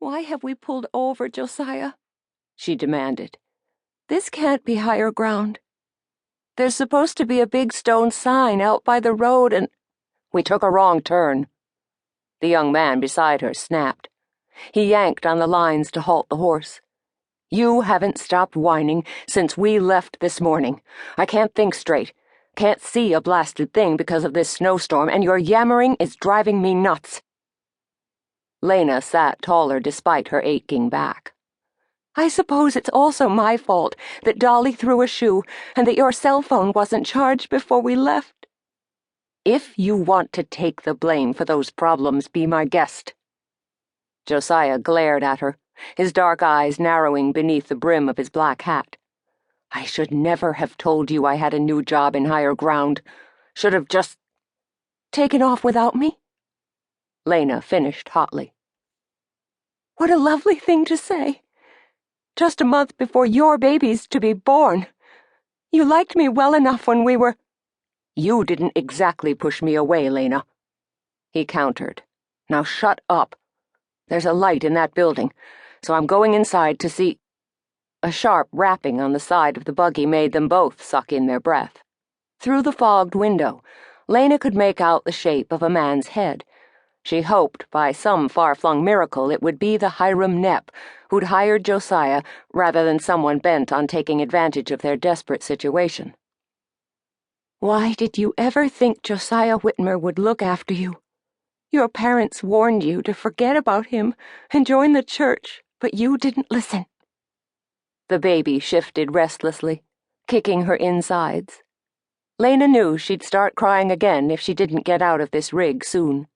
Why have we pulled over, Josiah? She demanded. This can't be higher ground. There's supposed to be a big stone sign out by the road and— We took a wrong turn. The young man beside her snapped. He yanked on the lines to halt the horse. You haven't stopped whining since we left this morning. I can't think straight. Can't see a blasted thing because of this snowstorm, and your yammering is driving me nuts. Lena sat taller despite her aching back. I suppose it's also my fault that Dolly threw a shoe and that your cell phone wasn't charged before we left. If you want to take the blame for those problems, be my guest. Josiah glared at her, his dark eyes narrowing beneath the brim of his black hat. I should never have told you I had a new job in higher ground. Should have just taken off without me. Lena finished hotly. What a lovely thing to say. Just a month before your baby's to be born. You liked me well enough when we were— You didn't exactly push me away, Lena. He countered. Now shut up. There's a light in that building, so I'm going inside to see— A sharp rapping on the side of the buggy made them both suck in their breath. Through the fogged window, Lena could make out the shape of a man's head. She hoped by some far-flung miracle it would be the Hiram Knepp who'd hired Josiah rather than someone bent on taking advantage of their desperate situation. Why did you ever think Josiah Witmer would look after you? Your parents warned you to forget about him and join the church, but you didn't listen. The baby shifted restlessly, kicking her insides. Lena knew she'd start crying again if she didn't get out of this rig soon.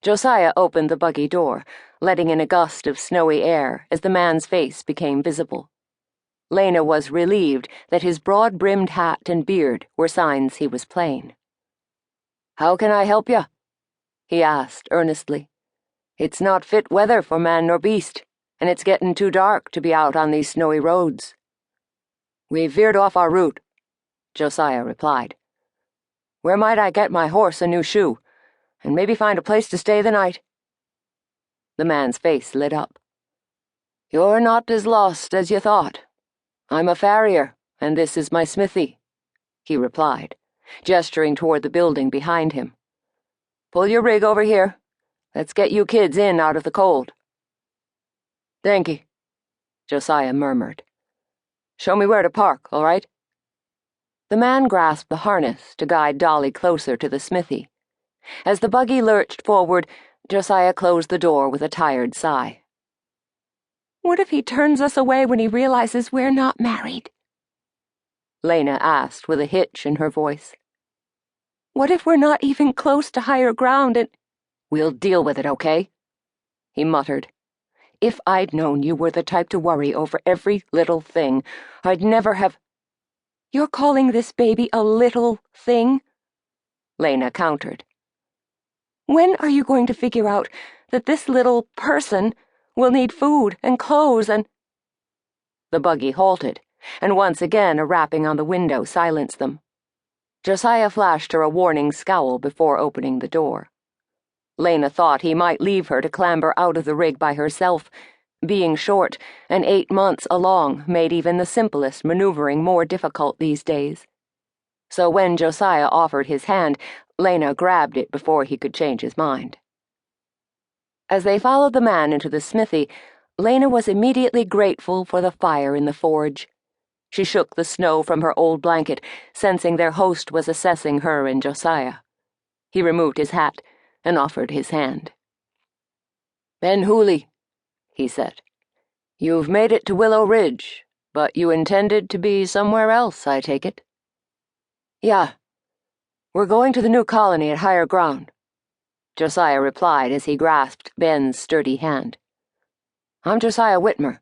Josiah opened the buggy door, letting in a gust of snowy air as the man's face became visible. Lena was relieved that his broad-brimmed hat and beard were signs he was plain. How can I help you? He asked earnestly. It's not fit weather for man nor beast, and it's getting too dark to be out on these snowy roads. We veered off our route, Josiah replied. Where might I get my horse a new shoe, and maybe find a place to stay the night? The man's face lit up. You're not as lost as you thought. I'm a farrier, and this is my smithy, he replied, gesturing toward the building behind him. Pull your rig over here. Let's get you kids in out of the cold. Thank you, Josiah murmured. Show me where to park, all right? The man grasped the harness to guide Dolly closer to the smithy. As the buggy lurched forward, Josiah closed the door with a tired sigh. What if he turns us away when he realizes we're not married? Lena asked with a hitch in her voice. What if we're not even close to higher ground and— We'll deal with it, okay? He muttered. If I'd known you were the type to worry over every little thing, I'd never have— You're calling this baby a little thing? Lena countered. When are you going to figure out that this little person will need food and clothes and— The buggy halted, and once again a rapping on the window silenced them. Josiah flashed her a warning scowl before opening the door. Lena thought he might leave her to clamber out of the rig by herself. Being short and 8 months along made even the simplest maneuvering more difficult these days. So when Josiah offered his hand, Lena grabbed it before he could change his mind. As they followed the man into the smithy, Lena was immediately grateful for the fire in the forge. She shook the snow from her old blanket, sensing their host was assessing her and Josiah. He removed his hat and offered his hand. Ben Hooley, he said. You've made it to Willow Ridge, but you intended to be somewhere else, I take it. Yeah. We're going to the new colony at higher ground, Josiah replied as he grasped Ben's sturdy hand. I'm Josiah Witmer,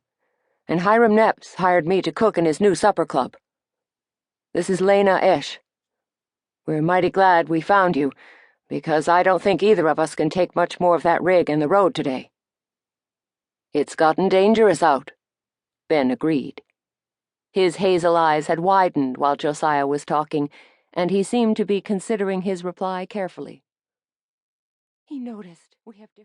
and Hiram Knepp's hired me to cook in his new supper club. This is Lena Esh. We're mighty glad we found you, because I don't think either of us can take much more of that rig and the road today. It's gotten dangerous out, Ben agreed. His hazel eyes had widened while Josiah was talking, and he seemed to be considering his reply carefully. He noticed we have different